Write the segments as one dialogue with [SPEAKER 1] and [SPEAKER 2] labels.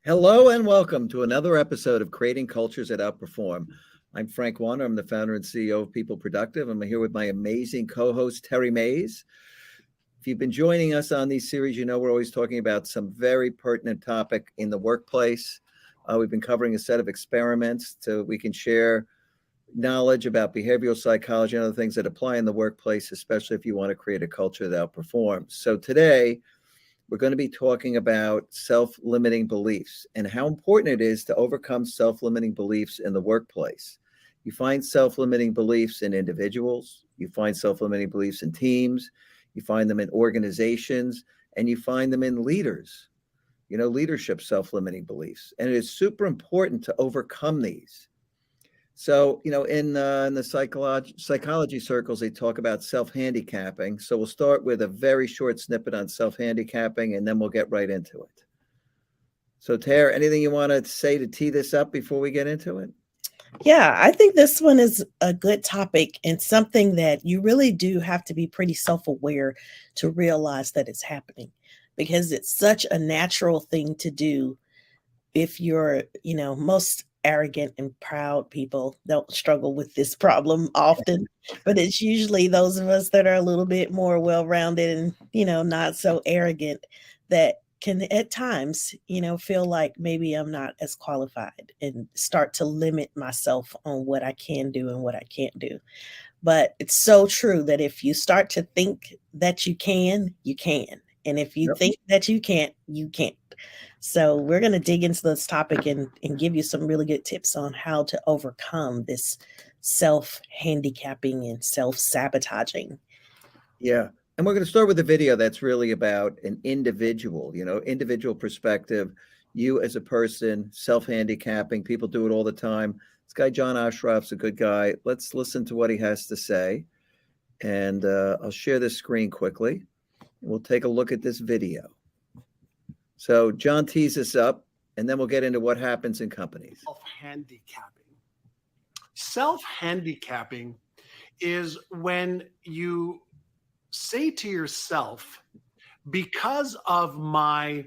[SPEAKER 1] Hello and welcome to another episode of Creating Cultures that Outperform. I'm Frank Warner. I'm the founder and CEO of PeopleProductive. I'm here with my amazing co-host, Terry Mays. If you've been joining us on these series, you know we're always talking about some very pertinent topic in the workplace. We've been covering a set of experiments so we can share knowledge about behavioral psychology and other things that apply in the workplace, especially if you want to create a culture that outperforms. So today, we're going to be talking about self-limiting beliefs and how important it is to overcome self-limiting beliefs in the workplace. You find self-limiting beliefs in individuals, you find self-limiting beliefs in teams, you find them in organizations, and you find them in leaders. Leadership self-limiting beliefs. And it is super important to overcome these. So, in the psychology circles, they talk about self-handicapping. So we'll start with a very short snippet on self-handicapping, and then we'll get right into it. So, Tara, anything you want to say to tee this up before we get into it?
[SPEAKER 2] Yeah, I think this one is a good topic and something that you really do have to be pretty self-aware to realize that it's happening because it's such a natural thing to do. If you're, most arrogant and proud people don't struggle with this problem often, but it's usually those of us that are a little bit more well-rounded and, not so arrogant that can at times, feel like maybe I'm not as qualified and start to limit myself on what I can do and what I can't do. But it's so true that if you start to think that you can, you can. And if you
[SPEAKER 1] Yep.
[SPEAKER 2] think that you can't, you can't. So we're going to dig into this topic and give you some really good tips on how to overcome this self-handicapping and self-sabotaging.
[SPEAKER 1] Yeah. And we're going to start with a video that's really about an individual, individual perspective. You as a person, self-handicapping, people do it all the time. This guy, John Ashraf's a good guy. Let's listen to what he has to say. And I'll share this screen quickly. We'll take a look at this video. So John tees us up, and then we'll get into what happens in companies.
[SPEAKER 3] Self-handicapping. Self-handicapping is when you say to yourself, because of my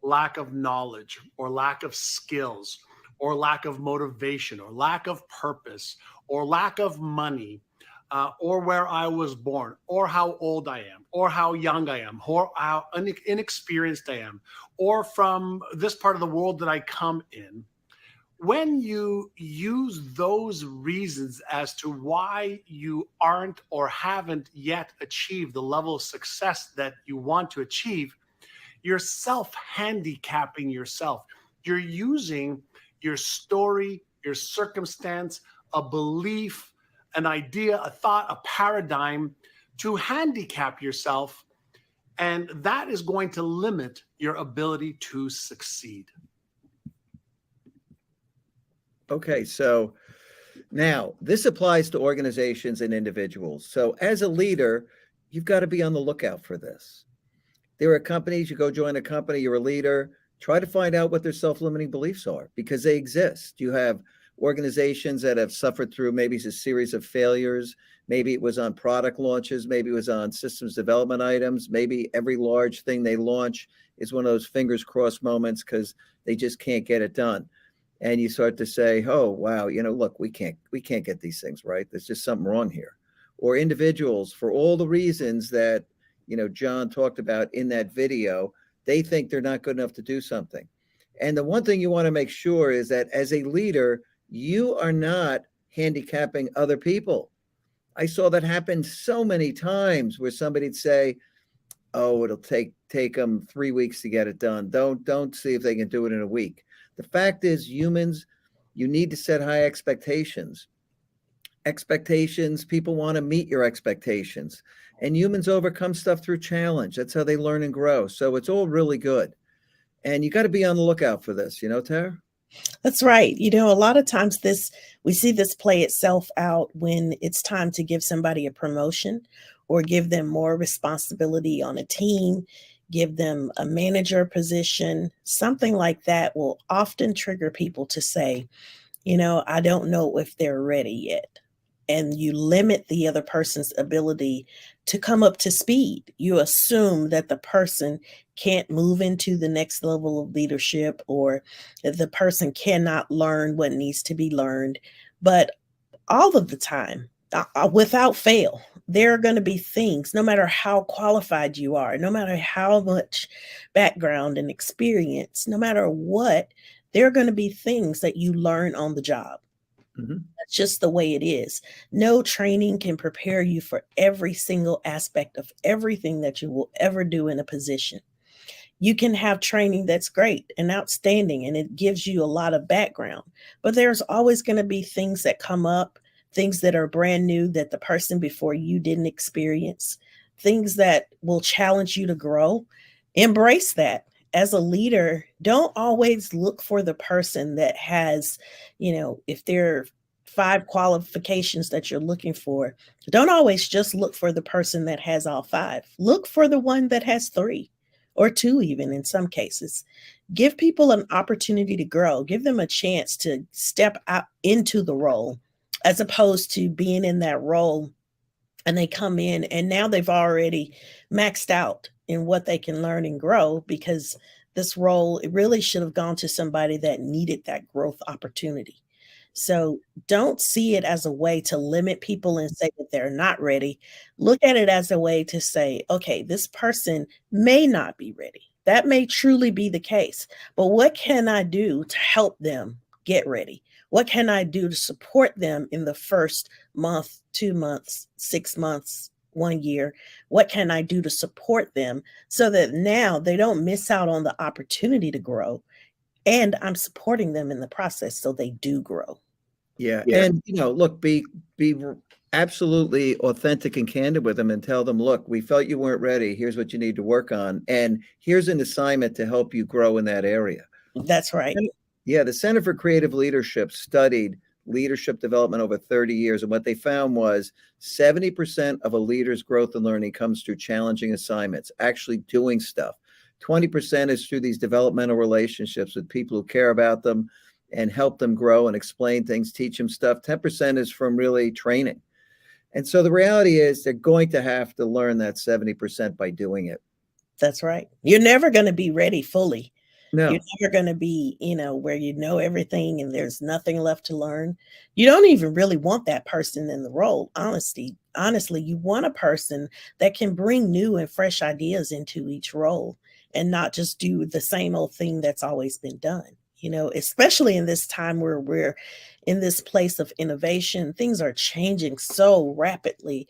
[SPEAKER 3] lack of knowledge or lack of skills or lack of motivation or lack of purpose or lack of money, or where I was born, or how old I am, or how young I am, or how inexperienced I am, or from this part of the world that I come in. When you use those reasons as to why you aren't or haven't yet achieved the level of success that you want to achieve, you're self-handicapping yourself. You're using your story, your circumstance, a belief, an idea, a thought, a paradigm to handicap yourself. And that is going to limit your ability to succeed.
[SPEAKER 1] Okay, so now this applies to organizations and individuals. So as a leader, you've got to be on the lookout for this. There are companies, you go join a company, you're a leader, try to find out what their self-limiting beliefs are because they exist. You have organizations that have suffered through maybe a series of failures. Maybe it was on product launches. Maybe it was on systems development items. Maybe every large thing they launch is one of those fingers crossed moments because they just can't get it done. And you start to say, oh, wow, look, we can't get these things right. There's just something wrong here. Or individuals, for all the reasons that, John talked about in that video, they think they're not good enough to do something. And the one thing you want to make sure is that as a leader, you are not handicapping other people. I saw that happen so many times where somebody'd say, oh, it'll take them 3 weeks to get it done. Don't see if they can do it in a week. The fact is, humans, you need to set high expectations. People want to meet your expectations. And humans overcome stuff through challenge. That's how they learn and grow. So it's all really good. And you got to be on the lookout for this, Tara?
[SPEAKER 2] That's right. A lot of times we see this play itself out when it's time to give somebody a promotion or give them more responsibility on a team, give them a manager position. Something like that will often trigger people to say, I don't know if they're ready yet. and you limit the other person's ability to come up to speed. You assume that the person can't move into the next level of leadership, or that the person cannot learn what needs to be learned. But all of the time, without fail, there are going to be things, no matter how qualified you are, no matter how much background and experience, no matter what, there are going to be things that you learn on the job. That's just the way it is. No training can prepare you for every single aspect of everything that you will ever do in a position. You can have training that's great and outstanding, and it gives you a lot of background, but there's always going to be things that come up, things that are brand new that the person before you didn't experience, things that will challenge you to grow. Embrace that. As a leader, don't always look for the person that has, if there are 5 qualifications that you're looking for, don't always just look for the person that has all 5. Look for the one that has 3 or 2, even in some cases. Give people an opportunity to grow. Give them a chance to step out into the role, as opposed to being in that role and they come in and now they've already maxed out in what they can learn and grow, because this role, it really should have gone to somebody that needed that growth opportunity. So don't see it as a way to limit people and say that they're not ready. Look at it as a way to say, okay, this person may not be ready. That may truly be the case, but what can I do to help them get ready? What can I do to support them in the first month, 2 months, 6 months, 1 year? What can I do to support them so that now they don't miss out on the opportunity to grow, and I'm supporting them in the process so they do grow?
[SPEAKER 1] Yeah. And, look, be absolutely authentic and candid with them and tell them, look, we felt you weren't ready. Here's what you need to work on. And here's an assignment to help you grow in that area.
[SPEAKER 2] That's right.
[SPEAKER 1] Yeah. The Center for Creative Leadership studied leadership development over 30 years. And what they found was 70% of a leader's growth and learning comes through challenging assignments, actually doing stuff. 20% is through these developmental relationships with people who care about them and help them grow and explain things, teach them stuff. 10% is from really training. And so the reality is they're going to have to learn that 70% by doing it.
[SPEAKER 2] That's right. You're never going to be ready fully.
[SPEAKER 1] No.
[SPEAKER 2] You're never going to be, where you know everything and there's nothing left to learn. You don't even really want that person in the role. Honestly, you want a person that can bring new and fresh ideas into each role and not just do the same old thing that's always been done. Especially in this time where we're in this place of innovation, things are changing so rapidly.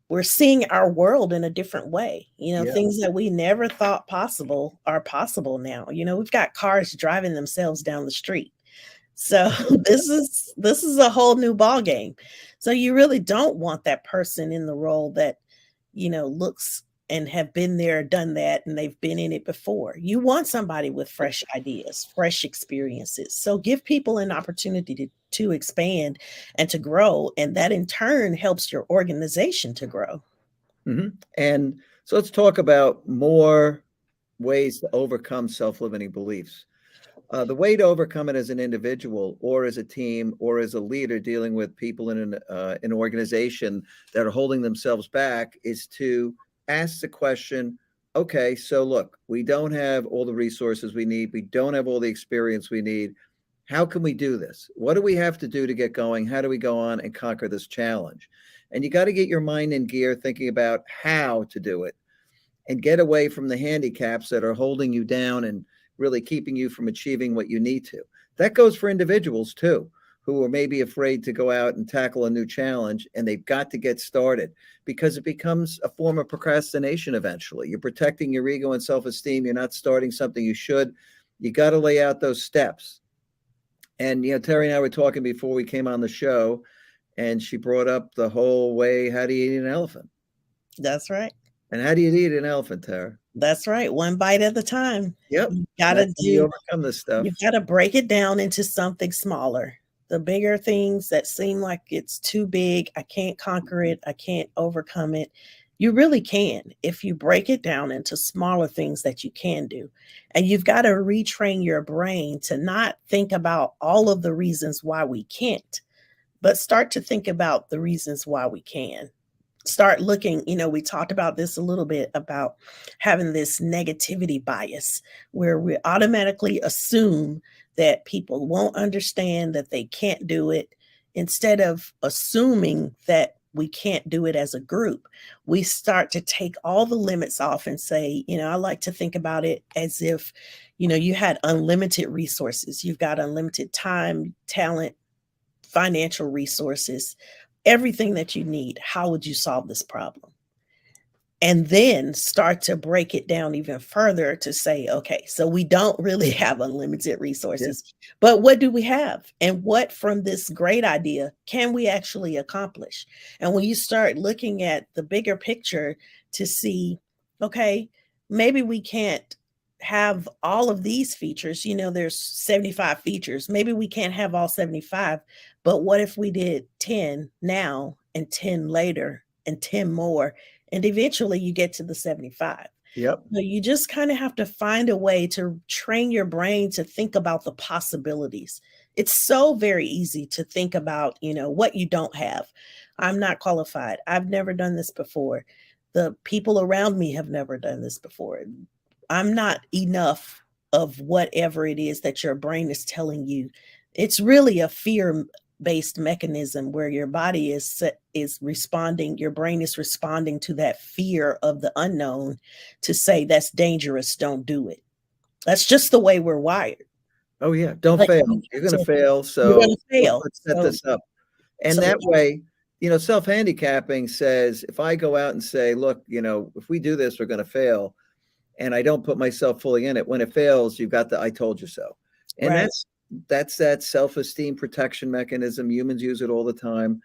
[SPEAKER 2] We're seeing our world in a different way. Things that we never thought possible are possible now. We've got cars driving themselves down the street. So this is a whole new ball game. So you really don't want that person in the role that, looks and have been there, done that, and they've been in it before. You want somebody with fresh ideas, fresh experiences. So give people an opportunity to expand and to grow. And that in turn helps your organization to grow.
[SPEAKER 1] And so let's talk about more ways to overcome self-limiting beliefs. The way to overcome it as an individual or as a team or as a leader dealing with people in an organization that are holding themselves back is to ask the question, okay, so look, we don't have all the resources we need. We don't have all the experience we need. How can we do this? What do we have to do to get going? How do we go on and conquer this challenge? And you got to get your mind in gear thinking about how to do it and get away from the handicaps that are holding you down and really keeping you from achieving what you need to. That goes for individuals too, who are maybe afraid to go out and tackle a new challenge, and they've got to get started because it becomes a form of procrastination eventually. You're protecting your ego and self-esteem. You're not starting something you should. You got to lay out those steps. And, Terry and I were talking before we came on the show, and she brought up the whole way, how do you eat an elephant?
[SPEAKER 2] That's right.
[SPEAKER 1] And how do you eat an elephant, Tara?
[SPEAKER 2] That's right. One bite at a time.
[SPEAKER 1] Yep.
[SPEAKER 2] You
[SPEAKER 1] overcome this stuff.
[SPEAKER 2] You got to break it down into something smaller. The bigger things that seem like it's too big, I can't conquer it, I can't overcome it. You really can if you break it down into smaller things that you can do. And you've got to retrain your brain to not think about all of the reasons why we can't, but start to think about the reasons why we can. Start looking, we talked about this a little bit about having this negativity bias where we automatically assume that people won't understand, that they can't do it, instead of assuming that we can't do it as a group. We start to take all the limits off and say, I like to think about it as if, you had unlimited resources. You've got unlimited time, talent, financial resources, everything that you need. How would you solve this problem? And then start to break it down even further to say, okay, so we don't really have unlimited resources, but what do we have? And what from this great idea can we actually accomplish? And when you start looking at the bigger picture to see, okay, maybe we can't have all of these features, there's 75 features. Maybe we can't have all 75, but what if we did 10 now and 10 later and 10 more? And eventually you get to the 75.
[SPEAKER 1] Yep.
[SPEAKER 2] So you just kind of have to find a way to train your brain to think about the possibilities. It's so very easy to think about, what you don't have. I'm not qualified. I've never done this before. The people around me have never done this before. I'm not enough of whatever it is that your brain is telling you. It's really a fear-based mechanism where your body is responding, your brain is responding to that fear of the unknown to say that's dangerous, don't do it. That's just the way we're wired.
[SPEAKER 1] Oh yeah, don't
[SPEAKER 2] But
[SPEAKER 1] fail. You're going to fail,
[SPEAKER 2] you're
[SPEAKER 1] so
[SPEAKER 2] going to fail.
[SPEAKER 1] let's set this up. And
[SPEAKER 2] so-
[SPEAKER 1] that way, self-handicapping says, if I go out and say, look, if we do this, we're going to fail, and I don't put myself fully in it, when it fails, you've got the I told you so. And
[SPEAKER 2] Right.
[SPEAKER 1] that's that self-esteem protection mechanism. Humans use it all the time.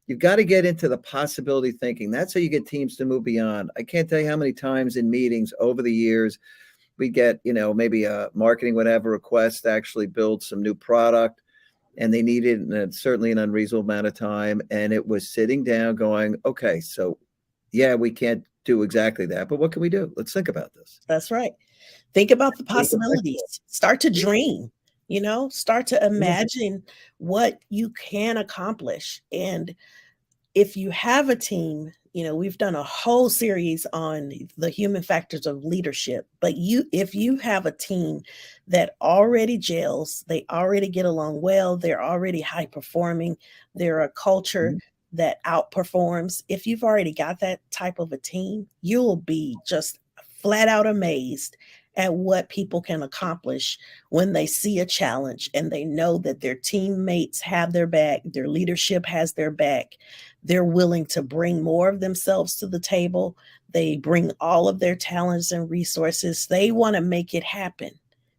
[SPEAKER 1] You've got to get into the possibility thinking. That's how you get teams to move beyond. I can't tell you how many times in meetings over the years we get, maybe a marketing, whatever, request to actually build some new product, and they needed certainly an unreasonable amount of time. And it was sitting down going, okay, so yeah, we can't do exactly that, but what can we do? Let's think about this.
[SPEAKER 2] That's right. Think about the possibilities. Start to dream, start to imagine what you can accomplish. And if you have a team, we've done a whole series on the human factors of leadership, but if you have a team that already gels, they already get along well, they're already high performing, they're a culture that outperforms. If you've already got that type of a team, you'll be just flat out amazed at what people can accomplish when they see a challenge and they know that their teammates have their back, their leadership has their back. They're willing to bring more of themselves to the table. They bring all of their talents and resources. They want to make it happen.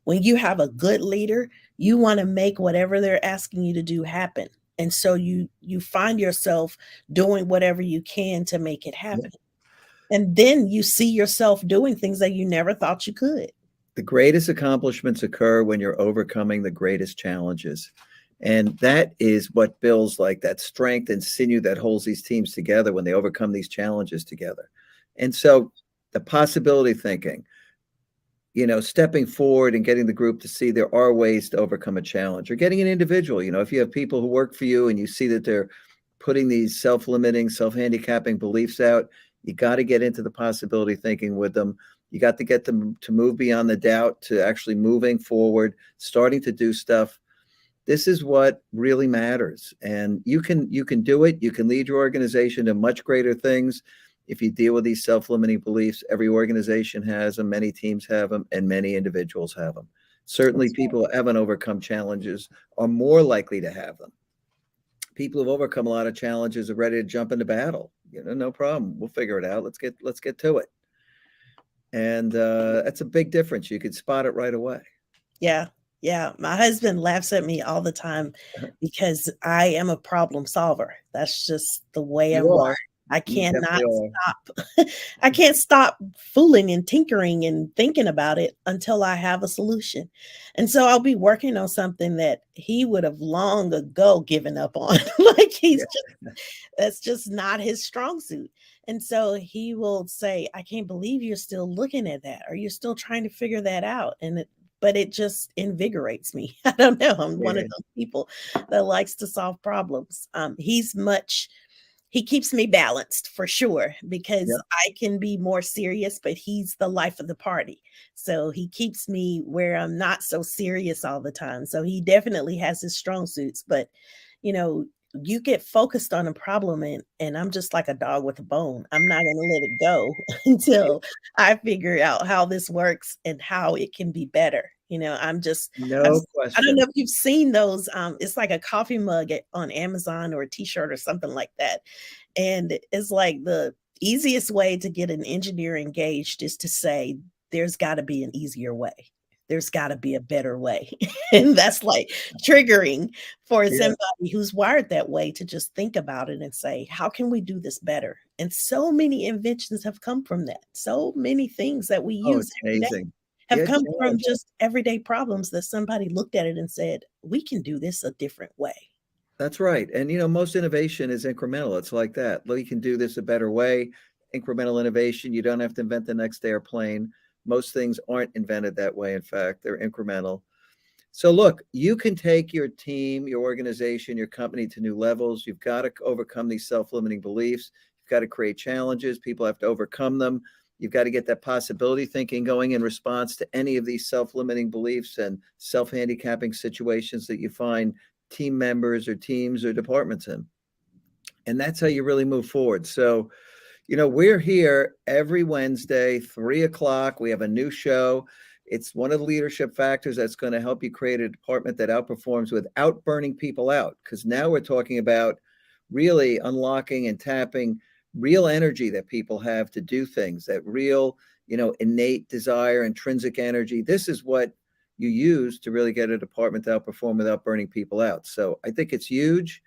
[SPEAKER 2] When you have a good leader, you want to make whatever they're asking you to do happen. And so you find yourself doing whatever you can to make it happen. And then you see yourself doing things that you never thought you could.
[SPEAKER 1] The greatest accomplishments occur when you're overcoming the greatest challenges. And that is what builds like that strength and sinew that holds these teams together when they overcome these challenges together. And so the possibility thinking, stepping forward and getting the group to see there are ways to overcome a challenge, or getting an individual, if you have people who work for you and you see that they're putting these self-limiting, self-handicapping beliefs out, you got to get into the possibility thinking with them. You got to get them to move beyond the doubt to actually moving forward, starting to do stuff. This is what really matters. And you can do it. You can lead your organization to much greater things if you deal with these self-limiting beliefs. Every organization has them, many teams have them, and many individuals have them. Certainly people who haven't overcome challenges are more likely to have them. People who've overcome a lot of challenges are ready to jump into battle. No problem. We'll figure it out. Let's get to it. And that's a big difference. You could spot it right away.
[SPEAKER 2] Yeah. Yeah. My husband laughs at me all the time because I am a problem solver. That's just the way I'm wired. I cannot stop. I can't stop fooling and tinkering and thinking about it until I have a solution. And so I'll be working on something that he would have long ago given up on. That's just not his strong suit. And so he will say, I can't believe you're still looking at that, or you're still trying to figure that out. but it just invigorates me. I don't know. I'm one of
[SPEAKER 1] Yeah.
[SPEAKER 2] those people that likes to solve problems. He keeps me balanced for sure
[SPEAKER 1] Yeah.
[SPEAKER 2] because I can be more serious, but he's the life of the party. So he keeps me where I'm not so serious all the time. So he definitely has his strong suits, but you know, you get focused on a problem and I'm just like a dog with a bone. I'm not going to let it go until I figure out how this works and how it can be better. You know, I've,
[SPEAKER 1] No
[SPEAKER 2] I don't
[SPEAKER 1] question.
[SPEAKER 2] know if you've seen those. It's like a coffee mug on Amazon or a t-shirt or something like that. And it's like the easiest way to get an engineer engaged is to say, there's got to be an easier way. There's got to be a better way. And that's like triggering for
[SPEAKER 1] Yeah.
[SPEAKER 2] somebody who's wired that way to just think about it and say, how can we do this better? And so many inventions have come from that. So many things that we
[SPEAKER 1] Oh,
[SPEAKER 2] use
[SPEAKER 1] it's
[SPEAKER 2] every day
[SPEAKER 1] amazing.
[SPEAKER 2] have
[SPEAKER 1] Yeah,
[SPEAKER 2] come from
[SPEAKER 1] challenge.
[SPEAKER 2] just everyday problems that somebody looked at it and said, we can do this a different way.
[SPEAKER 1] That's right. And most innovation is incremental. It's like that. We can do this a better way. Incremental innovation. You don't have to invent the next airplane. Most things aren't invented that way. In fact, they're incremental. So look, you can take your team, your organization, your company to new levels. You've got to overcome these self-limiting beliefs. You've got to create challenges. People have to overcome them. You've got to get that possibility thinking going in response to any of these self-limiting beliefs and self-handicapping situations that you find team members or teams or departments in. And that's how you really move forward. So, we're here every Wednesday, 3 o'clock. We have a new show. It's one of the leadership factors that's going to help you create a department that outperforms without burning people out. Because now we're talking about really unlocking and tapping real energy that people have to do things, that real, innate desire, intrinsic energy. This is what you use to really get a department to outperform without burning people out. So I think it's huge.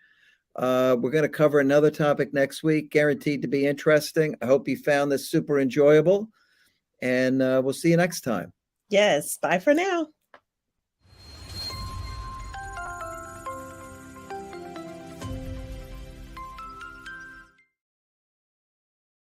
[SPEAKER 1] We're going to cover another topic next week, guaranteed to be interesting. I hope you found this super enjoyable, and we'll see you next time.
[SPEAKER 2] Yes. Bye for now.